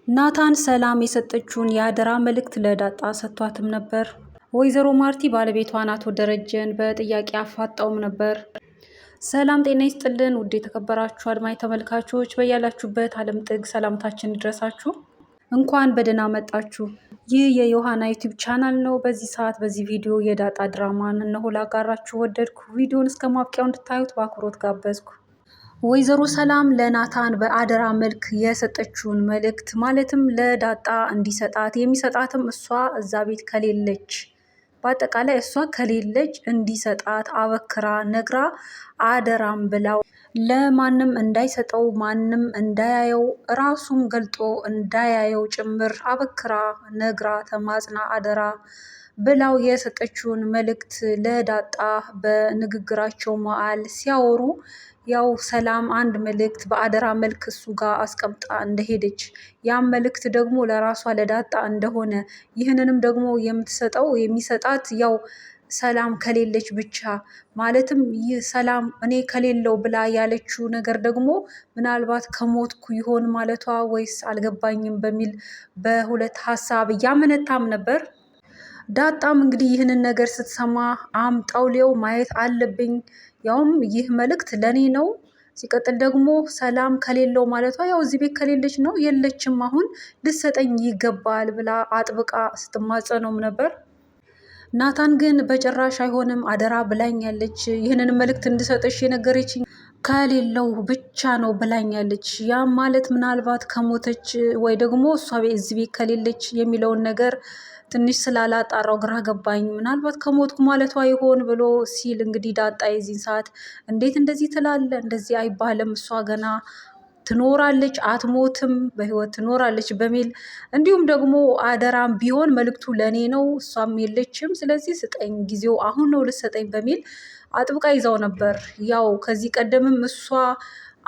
ናታን ሰላም የሰጠችውን የአደራ መልእክት ለዳጣ ሰጥቷትም ነበር። ወይዘሮ ማርቲ ባለቤቷን አቶ ደረጀን በጥያቄ አፋጣውም ነበር። ሰላም ጤና ይስጥልን ውድ የተከበራችሁ አድማጭ ተመልካቾች በያላችሁበት ዓለም ጥግ ሰላምታችን ይድረሳችሁ። እንኳን በደህና መጣችሁ። ይህ የዮሃና ዩቲዩብ ቻናል ነው። በዚህ ሰዓት በዚህ ቪዲዮ የዳጣ ድራማን እነሆ ላጋራችሁ ወደድኩ። ቪዲዮን እስከ ማብቂያው እንድታዩት በአክብሮት ጋበዝኩ። ወይዘሮ ሰላም ለናታን በአደራ መልክ የሰጠችውን መልእክት ማለትም ለዳጣ እንዲሰጣት የሚሰጣትም እሷ እዛ ቤት ከሌለች በአጠቃላይ እሷ ከሌለች እንዲሰጣት አበክራ ነግራ አደራም ብላው ለማንም እንዳይሰጠው ማንም እንዳያየው ራሱም ገልጦ እንዳያየው ጭምር አበክራ ነግራ ተማጽና አደራ ብላው የሰጠችውን መልእክት ለዳጣ በንግግራቸው መሃል ሲያወሩ ያው ሰላም አንድ መልእክት በአደራ መልክ እሱ ጋር አስቀምጣ እንደሄደች ያም መልእክት ደግሞ ለራሷ ለዳጣ እንደሆነ ይህንንም ደግሞ የምትሰጠው የሚሰጣት ያው ሰላም ከሌለች ብቻ ማለትም ይህ ሰላም እኔ ከሌለው ብላ ያለችው ነገር ደግሞ ምናልባት ከሞትኩ ይሆን ማለቷ ወይስ አልገባኝም በሚል በሁለት ሀሳብ እያመነታም ነበር። ዳጣም እንግዲህ ይህንን ነገር ስትሰማ አምጣውሌው ማየት አለብኝ፣ ያውም ይህ መልእክት ለኔ ነው። ሲቀጥል ደግሞ ሰላም ከሌለው ማለቷ ያው እዚህ ቤት ከሌለች ነው፣ የለችም፣ አሁን ልሰጠኝ ይገባል ብላ አጥብቃ ስትማጸነውም ነበር። ናታን ግን በጭራሽ አይሆንም፣ አደራ ብላኛለች፣ ይህንን መልእክት እንድሰጥሽ የነገረችኝ ከሌለው ብቻ ነው ብላኛለች። ያም ማለት ምናልባት ከሞተች ወይ ደግሞ እሷ እዚህ ቤት ከሌለች የሚለውን ነገር ትንሽ ስላላጣራው ግራ ገባኝ። ምናልባት ከሞትኩ ማለቷ ይሆን ብሎ ሲል እንግዲህ ዳጣ የዚህን ሰዓት እንዴት እንደዚህ ትላለ? እንደዚህ አይባልም፣ እሷ ገና ትኖራለች አትሞትም፣ በህይወት ትኖራለች በሚል እንዲሁም ደግሞ አደራም ቢሆን መልእክቱ ለኔ ነው፣ እሷም የለችም፣ ስለዚህ ስጠኝ፣ ጊዜው አሁን ነው ልሰጠኝ በሚል አጥብቃ ይዛው ነበር። ያው ከዚህ ቀደምም እሷ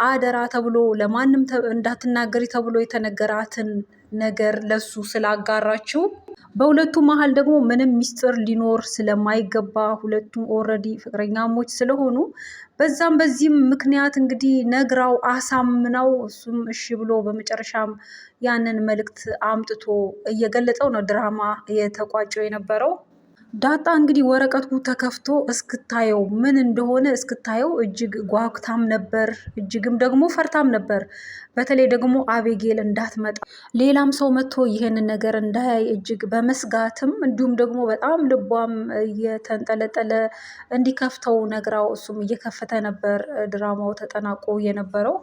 አደራ ተብሎ ለማንም እንዳትናገሪ ተብሎ የተነገራትን ነገር ለሱ ስላጋራችው በሁለቱ መሀል ደግሞ ምንም ሚስጥር ሊኖር ስለማይገባ ሁለቱም ኦልሬዲ ፍቅረኛሞች ስለሆኑ በዛም በዚህም ምክንያት እንግዲህ ነግራው አሳምናው እሱም እሺ ብሎ በመጨረሻም ያንን መልእክት አምጥቶ እየገለጸው ነው ድራማ የተቋጨው የነበረው። ዳጣ እንግዲህ ወረቀቱ ተከፍቶ እስክታየው ምን እንደሆነ እስክታየው እጅግ ጓጉታም ነበር፣ እጅግም ደግሞ ፈርታም ነበር። በተለይ ደግሞ አቤጌል እንዳትመጣ ሌላም ሰው መጥቶ ይህንን ነገር እንዳያይ እጅግ በመስጋትም እንዲሁም ደግሞ በጣም ልቧም እየተንጠለጠለ እንዲከፍተው ነግራው እሱም እየከፈተ ነበር ድራማው ተጠናቆ የነበረው።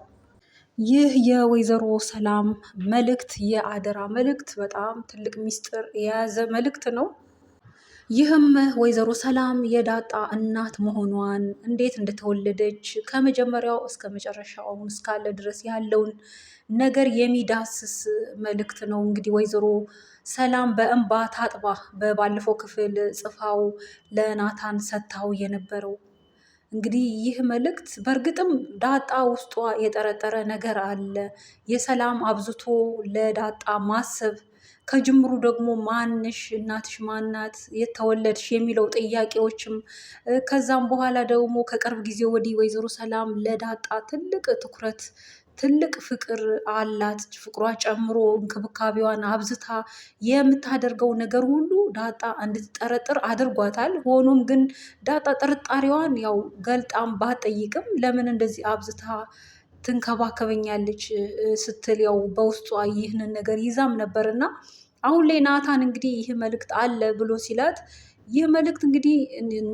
ይህ የወይዘሮ ሰላም መልእክት የአደራ መልእክት በጣም ትልቅ ሚስጥር የያዘ መልእክት ነው። ይህም ወይዘሮ ሰላም የዳጣ እናት መሆኗን እንዴት እንደተወለደች ከመጀመሪያው እስከ መጨረሻው እስካለ ድረስ ያለውን ነገር የሚዳስስ መልእክት ነው። እንግዲህ ወይዘሮ ሰላም በእንባ ታጥባ በባለፈው ክፍል ጽፋው ለናታን ሰጥታው የነበረው እንግዲህ ይህ መልእክት በእርግጥም ዳጣ ውስጧ የጠረጠረ ነገር አለ። የሰላም አብዝቶ ለዳጣ ማሰብ ከጅምሩ ደግሞ ማንሽ፣ እናትሽ ማናት፣ የተወለድሽ የሚለው ጥያቄዎችም ከዛም በኋላ ደግሞ ከቅርብ ጊዜ ወዲህ ወይዘሮ ሰላም ለዳጣ ትልቅ ትኩረት ትልቅ ፍቅር አላት። ፍቅሯ ጨምሮ እንክብካቤዋን አብዝታ የምታደርገው ነገር ሁሉ ዳጣ እንድትጠረጥር አድርጓታል። ሆኖም ግን ዳጣ ጥርጣሬዋን ያው ገልጣም ባትጠይቅም ለምን እንደዚህ አብዝታ ትንከባከበኛለች ስትል ያው በውስጧ ይህንን ነገር ይዛም ነበር እና አሁን ላይ ናታን እንግዲህ ይህ መልእክት አለ ብሎ ሲላት ይህ መልእክት እንግዲህ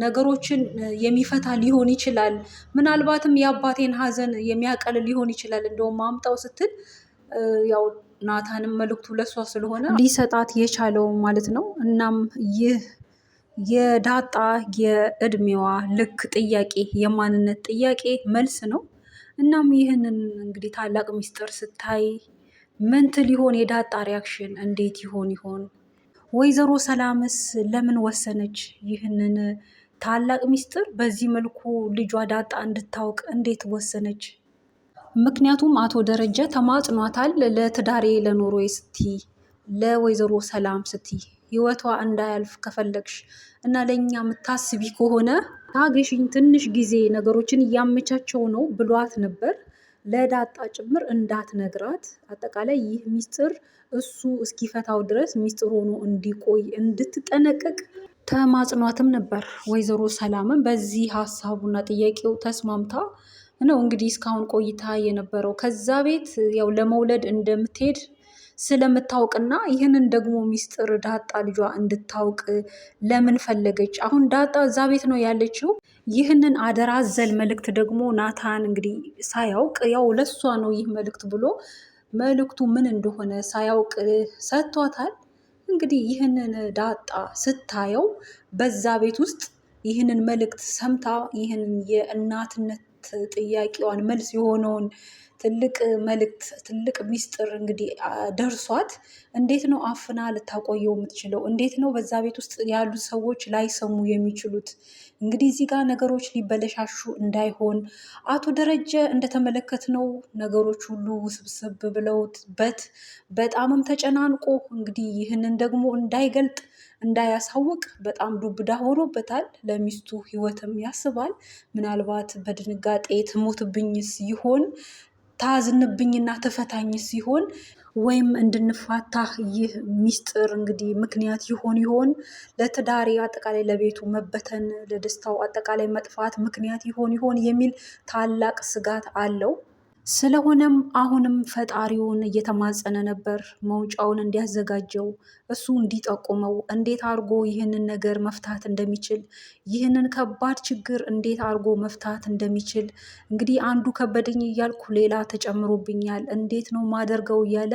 ነገሮችን የሚፈታ ሊሆን ይችላል፣ ምናልባትም የአባቴን ሐዘን የሚያቀል ሊሆን ይችላል እንደውም አምጣው ስትል ያው ናታንም መልእክቱ ለሷ ስለሆነ ሊሰጣት የቻለው ማለት ነው። እናም ይህ የዳጣ የእድሜዋ ልክ ጥያቄ የማንነት ጥያቄ መልስ ነው። እናም ይህንን እንግዲህ ታላቅ ሚስጥር ስታይ ምን ትል ይሆን? የዳጣ ሪያክሽን እንዴት ይሆን? ወይዘሮ ሰላምስ ለምን ወሰነች ይህንን ታላቅ ሚስጥር በዚህ መልኩ ልጇ ዳጣ እንድታውቅ እንዴት ወሰነች? ምክንያቱም አቶ ደረጀ ተማጽኗታል። ለትዳሬ ለኑሮዬ ስቲ ለወይዘሮ ሰላም ስቲ ህይወቷ እንዳያልፍ ከፈለግሽ እና ለእኛ የምታስቢ ከሆነ ታገሽኝ፣ ትንሽ ጊዜ ነገሮችን እያመቻቸው ነው ብሏት ነበር። ለዳጣ ጭምር እንዳትነግራት አጠቃላይ ይህ ሚስጥር እሱ እስኪፈታው ድረስ ሚስጥር ሆኖ እንዲቆይ እንድትጠነቀቅ ተማጽኗትም ነበር። ወይዘሮ ሰላምም በዚህ ሀሳቡና ጥያቄው ተስማምታ ነው እንግዲህ እስካሁን ቆይታ የነበረው። ከዛ ቤት ያው ለመውለድ እንደምትሄድ ስለምታውቅና ይህንን ደግሞ ሚስጥር ዳጣ ልጇ እንድታውቅ ለምን ፈለገች? አሁን ዳጣ እዛ ቤት ነው ያለችው። ይህንን አደራ አዘል መልእክት ደግሞ ናታን እንግዲህ ሳያውቅ ያው ለሷ ነው ይህ መልእክት ብሎ መልእክቱ ምን እንደሆነ ሳያውቅ ሰጥቷታል። እንግዲህ ይህንን ዳጣ ስታየው በዛ ቤት ውስጥ ይህንን መልእክት ሰምታ ይህንን የእናትነት ጥያቄዋን መልስ የሆነውን ትልቅ መልእክት ትልቅ ሚስጥር እንግዲህ ደርሷት እንዴት ነው አፍና ልታቆየው የምትችለው? እንዴት ነው በዛ ቤት ውስጥ ያሉት ሰዎች ላይሰሙ የሚችሉት? እንግዲህ እዚህ ጋር ነገሮች ሊበለሻሹ እንዳይሆን አቶ ደረጀ እንደተመለከትነው ነገሮች ሁሉ ውስብስብ ብለውበት በጣምም ተጨናንቆ እንግዲህ ይህንን ደግሞ እንዳይገልጥ እንዳያሳውቅ በጣም ዱብዳ ሆኖበታል። ለሚስቱ ህይወትም ያስባል። ምናልባት በድንጋጤ ትሞትብኝስ ይሆን ታዝንብኝና ትፈታኝ ሲሆን ወይም እንድንፋታ ይህ ሚስጥር እንግዲህ ምክንያት ይሆን ለትዳሬ አጠቃላይ ለቤቱ መበተን ለደስታው አጠቃላይ መጥፋት ምክንያት ይሆን የሚል ታላቅ ስጋት አለው። ስለሆነም አሁንም ፈጣሪውን እየተማጸነ ነበር መውጫውን እንዲያዘጋጀው እሱ እንዲጠቁመው እንዴት አድርጎ ይህንን ነገር መፍታት እንደሚችል ይህንን ከባድ ችግር እንዴት አድርጎ መፍታት እንደሚችል እንግዲህ አንዱ ከበደኝ እያልኩ ሌላ ተጨምሮብኛል እንዴት ነው ማደርገው እያለ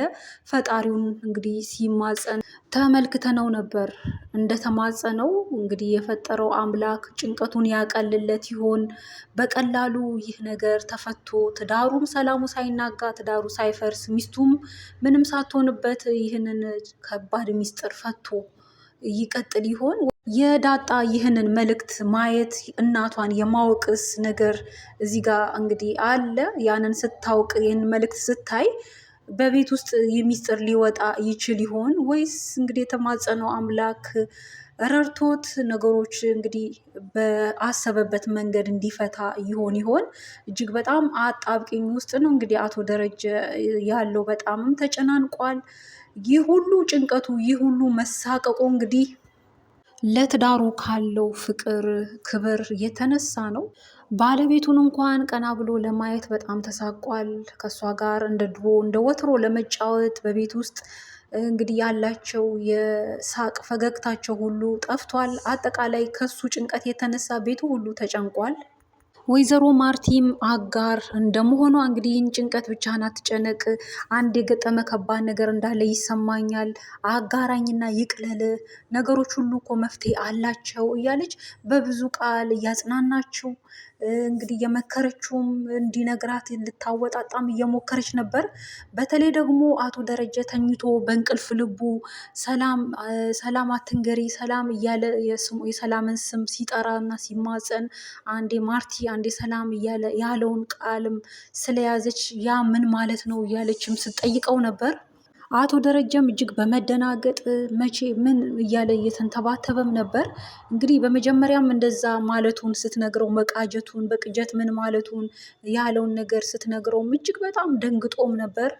ፈጣሪውን እንግዲህ ሲማጸን ተመልክተነው ነበር። እንደተማጸነው እንግዲህ የፈጠረው አምላክ ጭንቀቱን ያቀልለት ይሆን? በቀላሉ ይህ ነገር ተፈቶ ትዳሩም ሰላሙ ሳይናጋ ትዳሩ ሳይፈርስ ሚስቱም ምንም ሳትሆንበት ይህንን ከባድ ሚስጥር ፈቶ ይቀጥል ይሆን? የዳጣ ይህንን መልእክት ማየት እናቷን የማወቅስ ነገር እዚህ ጋር እንግዲህ አለ። ያንን ስታውቅ ይህን መልእክት ስታይ በቤት ውስጥ የሚስጥር ሊወጣ ይችል ይሆን ወይስ እንግዲህ የተማጸነው አምላክ ረድቶት ነገሮች እንግዲህ በአሰበበት መንገድ እንዲፈታ ይሆን? እጅግ በጣም አጣብቂኝ ውስጥ ነው እንግዲህ አቶ ደረጀ ያለው። በጣምም ተጨናንቋል። ይህ ሁሉ ጭንቀቱ ይህ ሁሉ መሳቀቁ እንግዲህ ለትዳሩ ካለው ፍቅር ክብር የተነሳ ነው። ባለቤቱን እንኳን ቀና ብሎ ለማየት በጣም ተሳቋል። ከእሷ ጋር እንደ ድሮ እንደ ወትሮ ለመጫወት በቤት ውስጥ እንግዲህ ያላቸው የሳቅ ፈገግታቸው ሁሉ ጠፍቷል። አጠቃላይ ከሱ ጭንቀት የተነሳ ቤቱ ሁሉ ተጨንቋል። ወይዘሮ ማርቲም አጋር እንደመሆኗ እንግዲህ ይህን ጭንቀት ብቻህን አትጨነቅ፣ አንድ የገጠመ ከባድ ነገር እንዳለ ይሰማኛል፣ አጋራኝና ይቅለል፣ ነገሮች ሁሉ እኮ መፍትሄ አላቸው እያለች በብዙ ቃል እያጽናናችው እንግዲህ የመከረችውም እንዲነግራት ልታወጣጣም እየሞከረች ነበር። በተለይ ደግሞ አቶ ደረጀ ተኝቶ በእንቅልፍ ልቡ ሰላም አትንገሪ ሰላም እያለ የሰላምን ስም ሲጠራ እና ሲማፀን አንዴ ማርቲ አንዴ ሰላም እያለ ያለውን ቃልም ስለያዘች ያ ምን ማለት ነው እያለችም ስትጠይቀው ነበር። አቶ ደረጀም እጅግ በመደናገጥ መቼ ምን እያለ እየተንተባተበም ነበር። እንግዲህ በመጀመሪያም እንደዛ ማለቱን ስትነግረው መቃጀቱን በቅጀት ምን ማለቱን ያለውን ነገር ስትነግረውም እጅግ በጣም ደንግጦም ነበር።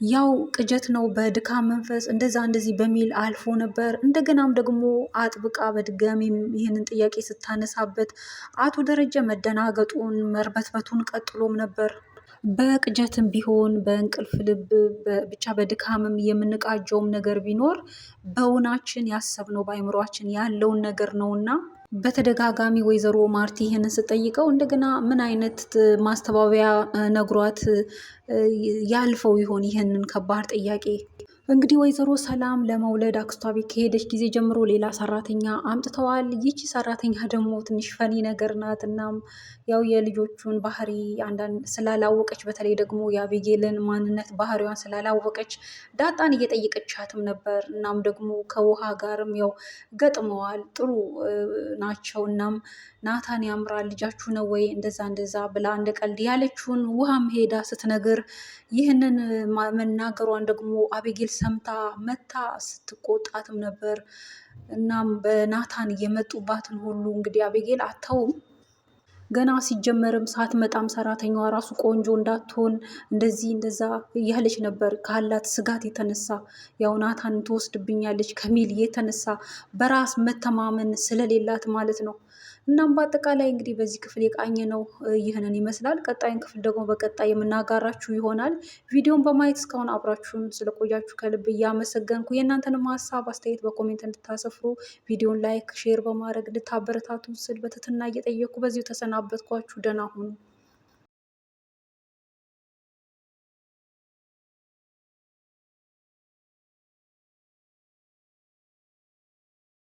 ያው ቅጀት ነው በድካም መንፈስ እንደዛ እንደዚህ በሚል አልፎ ነበር። እንደገናም ደግሞ አጥብቃ በድጋሚም ይህንን ጥያቄ ስታነሳበት አቶ ደረጀ መደናገጡን መርበትበቱን ቀጥሎም ነበር። በቅጀትም ቢሆን በእንቅልፍ ልብ ብቻ በድካምም የምንቃጀውም ነገር ቢኖር በውናችን ያሰብነው በአይምሯችን ያለውን ነገር ነውና በተደጋጋሚ ወይዘሮ ማርቲ ይህንን ስጠይቀው እንደገና ምን አይነት ማስተባበያ ነግሯት ያልፈው ይሆን ይህንን ከባድ ጥያቄ? እንግዲህ ወይዘሮ ሰላም ለመውለድ አክስቷ ቤት ከሄደች ጊዜ ጀምሮ ሌላ ሰራተኛ አምጥተዋል። ይቺ ሰራተኛ ደግሞ ትንሽ ፈኒ ነገር ናት። እናም ያው የልጆቹን ባህሪ አንዳንድ ስላላወቀች በተለይ ደግሞ የአቤጌልን ማንነት ባህሪዋን ስላላወቀች ዳጣን እየጠየቀቻትም ነበር። እናም ደግሞ ከውሃ ጋርም ያው ገጥመዋል፣ ጥሩ ናቸው። እናም ናታን ያምራል ልጃችሁ ነው ወይ እንደዛ እንደዛ ብላ እንደ ቀልድ ያለችውን ውሃም ሄዳ ስትነግር ይህንን መናገሯን ደግሞ አቤጌል ሰምታ መታ ስትቆጣትም ነበር። እናም በናታን የመጡባትን ሁሉ እንግዲህ አቤጌል አተውም ገና ሲጀመርም ሳትመጣም ሰራተኛዋ ራሱ ቆንጆ እንዳትሆን እንደዚህ እንደዛ እያለች ነበር ካላት ስጋት የተነሳ ያው ናታን ትወስድብኛለች ከሚል የተነሳ በራስ መተማመን ስለሌላት ማለት ነው። እናም በአጠቃላይ እንግዲህ በዚህ ክፍል የቃኘ ነው ይህንን ይመስላል። ቀጣይን ክፍል ደግሞ በቀጣይ የምናጋራችሁ ይሆናል። ቪዲዮን በማየት እስካሁን አብራችሁን ስለቆያችሁ ከልብ እያመሰገንኩ የእናንተንም ሀሳብ አስተያየት በኮሜንት እንድታሰፍሩ ቪዲዮን ላይክ፣ ሼር በማድረግ እንድታበረታቱ ስል በትህትና እየጠየኩ በዚሁ ተሰናበትኳችሁ። ደህና ሁኑ።